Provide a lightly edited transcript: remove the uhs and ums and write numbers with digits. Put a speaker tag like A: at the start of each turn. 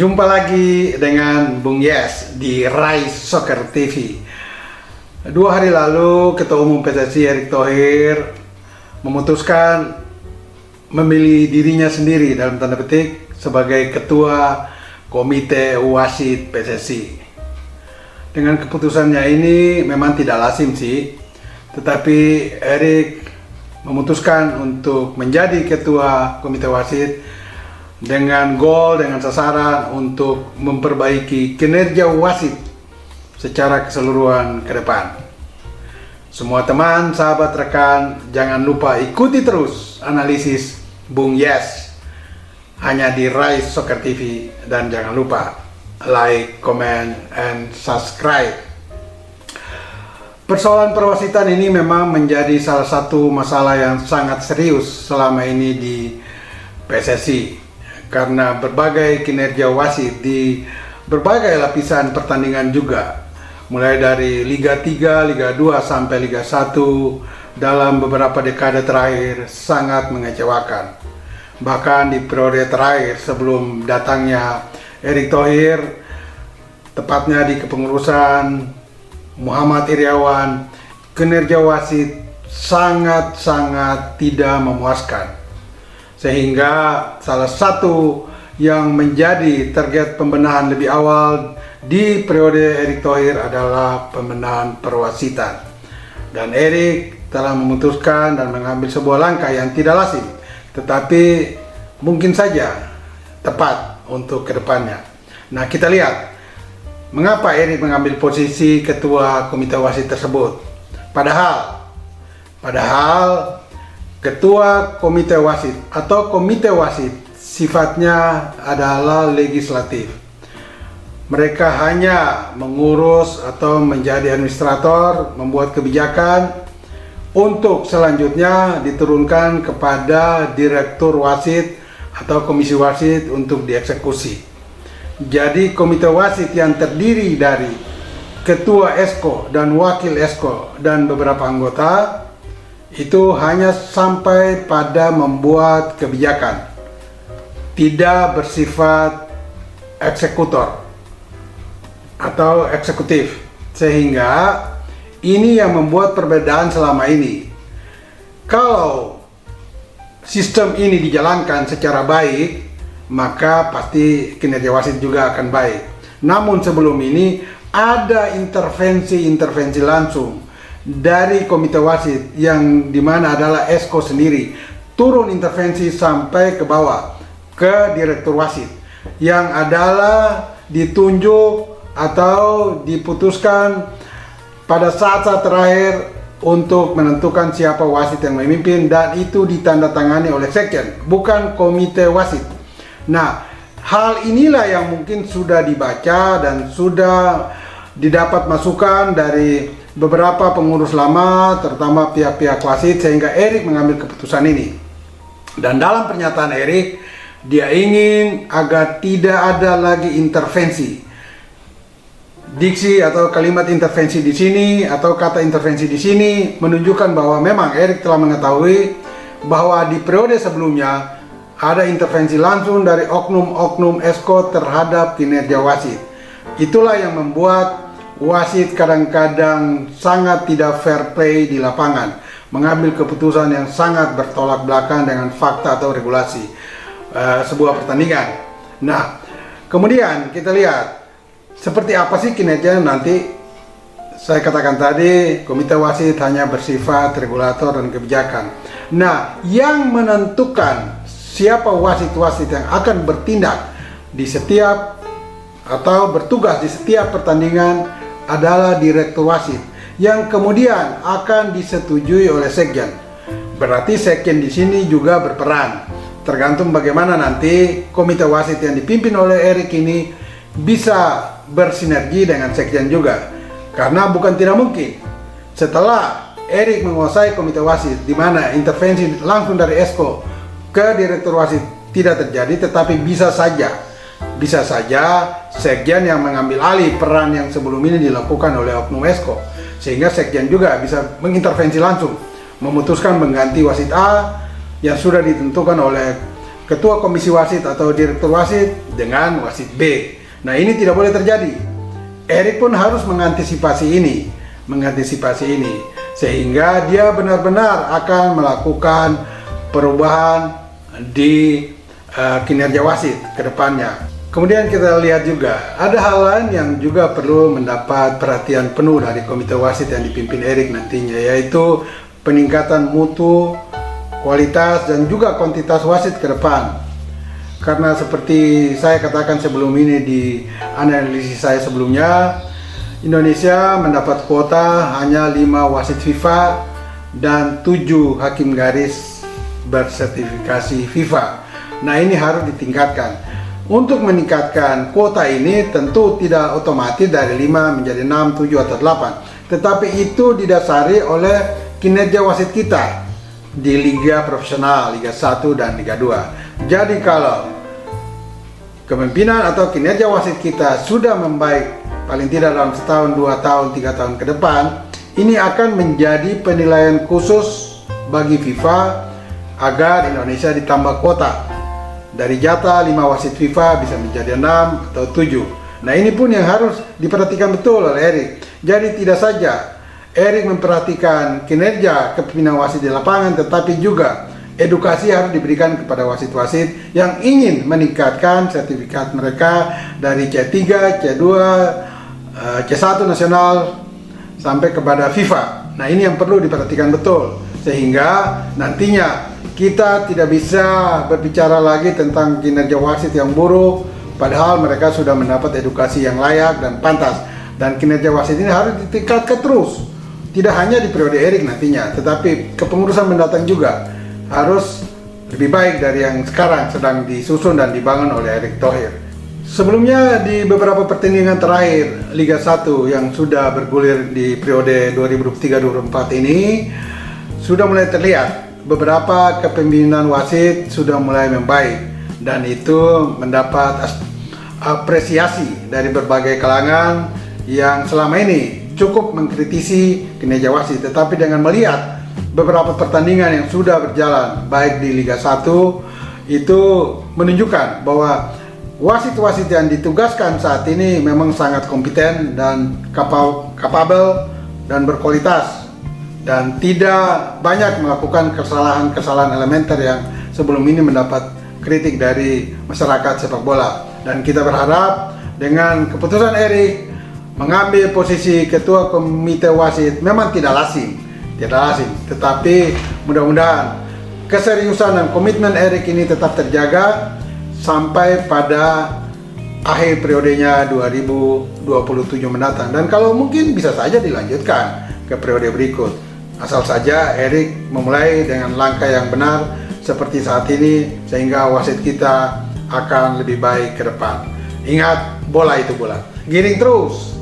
A: Jumpa lagi dengan Bung Yes di Rise Soccer TV. 2 hari lalu Ketua Umum PSSI Erick Thohir memutuskan memilih dirinya sendiri dalam tanda petik sebagai Ketua Komite Wasit PSSI. Dengan keputusannya ini memang tidak lazim sih, tetapi Erick memutuskan untuk menjadi Ketua Komite Wasit dengan goal, dengan sasaran untuk memperbaiki kinerja wasit secara keseluruhan ke depan. Semua teman, sahabat, rekan, jangan lupa ikuti terus analisis Bung Yes hanya di Rise Soccer TV, dan jangan lupa like, comment, and subscribe. Persoalan perwasitan ini memang menjadi salah satu masalah yang sangat serius selama ini di PSSI, karena berbagai kinerja wasit di berbagai lapisan pertandingan juga, mulai dari Liga 3, Liga 2 sampai Liga 1 dalam beberapa dekade terakhir sangat mengecewakan. Bahkan di periode terakhir sebelum datangnya Erick Thohir, tepatnya di kepengurusan Muhammad Iryawan, kinerja wasit sangat-sangat tidak memuaskan. Sehingga salah satu yang menjadi target pembenahan lebih awal di periode Erick Thohir adalah pembenahan perwasitan. Dan Erick telah memutuskan dan mengambil sebuah langkah yang tidak lazim, tetapi mungkin saja tepat untuk kedepannya. Nah, kita lihat mengapa Erick mengambil posisi Ketua Komite Wasit tersebut. Padahal Ketua Komite Wasit atau Komite Wasit sifatnya adalah legislatif. Mereka hanya mengurus atau menjadi administrator, membuat kebijakan untuk selanjutnya diturunkan kepada direktur wasit atau komisi wasit untuk dieksekusi. Jadi komite wasit yang terdiri dari ketua Esko dan wakil Esko dan beberapa anggota itu hanya sampai pada membuat kebijakan, tidak bersifat eksekutor atau eksekutif, sehingga ini yang membuat perbedaan selama ini. Kalau sistem ini dijalankan secara baik, maka pasti kinerja wasit juga akan baik. Namun sebelum ini ada intervensi langsung dari komite wasit, yang dimana adalah Esko sendiri turun intervensi sampai ke bawah ke direktur wasit, yang adalah ditunjuk atau diputuskan pada saat-saat terakhir untuk menentukan siapa wasit yang memimpin, dan itu ditandatangani oleh sekjen, bukan komite wasit. Nah, hal inilah yang mungkin sudah dibaca dan sudah didapat masukan dari beberapa pengurus lama, terutama pihak-pihak wasit, sehingga Erick mengambil keputusan ini. Dan dalam pernyataan Erick, dia ingin agar tidak ada lagi intervensi. Diksi atau kalimat intervensi di sini atau kata intervensi di sini menunjukkan bahwa memang Erick telah mengetahui bahwa di periode sebelumnya ada intervensi langsung dari oknum-oknum Esko terhadap kinerja wasit. Itulah yang membuat wasit kadang-kadang sangat tidak fair play di lapangan, mengambil keputusan yang sangat bertolak belakang dengan fakta atau regulasi sebuah pertandingan. Nah, kemudian kita lihat seperti apa sih kinerja nanti. Saya katakan tadi, komite wasit hanya bersifat regulator dan kebijakan. Nah, yang menentukan siapa wasit-wasit yang akan bertindak di setiap atau bertugas di setiap pertandingan adalah direktur wasit, yang kemudian akan disetujui oleh sekjen. Berarti sekjen di sini juga berperan. Tergantung bagaimana nanti komite wasit yang dipimpin oleh Erick ini bisa bersinergi dengan sekjen juga. Karena bukan tidak mungkin setelah Erick menguasai komite wasit, di mana intervensi langsung dari Esko ke direktur wasit tidak terjadi, tetapi bisa saja sekjen yang mengambil alih peran yang sebelum ini dilakukan oleh oknum Esko, sehingga sekjen juga bisa mengintervensi langsung, memutuskan mengganti wasit A yang sudah ditentukan oleh ketua komisi wasit atau direktur wasit dengan wasit B. Nah, ini tidak boleh terjadi. Erik pun harus mengantisipasi ini, sehingga dia benar-benar akan melakukan perubahan di kinerja wasit ke depannya. Kemudian kita lihat juga ada hal lain yang juga perlu mendapat perhatian penuh dari komite wasit yang dipimpin Erik nantinya, yaitu peningkatan mutu, kualitas, dan juga kuantitas wasit ke depan. Karena seperti saya katakan sebelum ini di analisis saya sebelumnya, Indonesia mendapat kuota hanya 5 wasit FIFA dan 7 hakim garis bersertifikasi FIFA. Nah, ini harus ditingkatkan. Untuk meningkatkan kuota ini tentu tidak otomatis dari 5 menjadi 6, 7, atau 8. Tetapi itu didasari oleh kinerja wasit kita di Liga Profesional, Liga 1 dan Liga 2. Jadi kalau kepemimpinan atau kinerja wasit kita sudah membaik paling tidak dalam setahun, 2 tahun, 3 tahun ke depan, ini akan menjadi penilaian khusus bagi FIFA agar Indonesia ditambah kuota. Dari jatah 5 wasit FIFA bisa menjadi 6 atau 7. Nah, ini pun yang harus diperhatikan betul oleh Erik. Jadi tidak saja Erik memperhatikan kinerja kepemimpinan wasit di lapangan, tetapi juga edukasi harus diberikan kepada wasit-wasit yang ingin meningkatkan sertifikat mereka dari C3, C2, C1 nasional sampai kepada FIFA. Nah, ini yang perlu diperhatikan betul, sehingga nantinya kita tidak bisa berbicara lagi tentang kinerja wasit yang buruk, padahal mereka sudah mendapat edukasi yang layak dan pantas. Dan kinerja wasit ini harus ditingkatkan terus, tidak hanya di periode Erik nantinya, tetapi kepengurusan mendatang juga harus lebih baik dari yang sekarang sedang disusun dan dibangun oleh Erick Thohir. Sebelumnya di beberapa pertandingan terakhir Liga 1 yang sudah bergulir di periode 2023-2024 ini sudah mulai terlihat beberapa kepemimpinan wasit sudah mulai membaik, dan itu mendapat apresiasi dari berbagai kalangan yang selama ini cukup mengkritisi kinerja wasit. Tetapi dengan melihat beberapa pertandingan yang sudah berjalan baik di Liga 1, itu menunjukkan bahwa wasit-wasit yang ditugaskan saat ini memang sangat kompeten dan kapabel dan berkualitas, dan tidak banyak melakukan kesalahan-kesalahan elementer yang sebelum ini mendapat kritik dari masyarakat sepak bola. Dan kita berharap dengan keputusan Erik mengambil posisi ketua komite wasit memang tidak lazim, tetapi mudah-mudahan keseriusan dan komitmen Erik ini tetap terjaga sampai pada akhir periodenya 2027 mendatang, dan kalau mungkin bisa saja dilanjutkan ke periode berikut. Asal saja Erik memulai dengan langkah yang benar seperti saat ini, sehingga wasit kita akan lebih baik ke depan. Ingat, bola itu bola. Giring terus.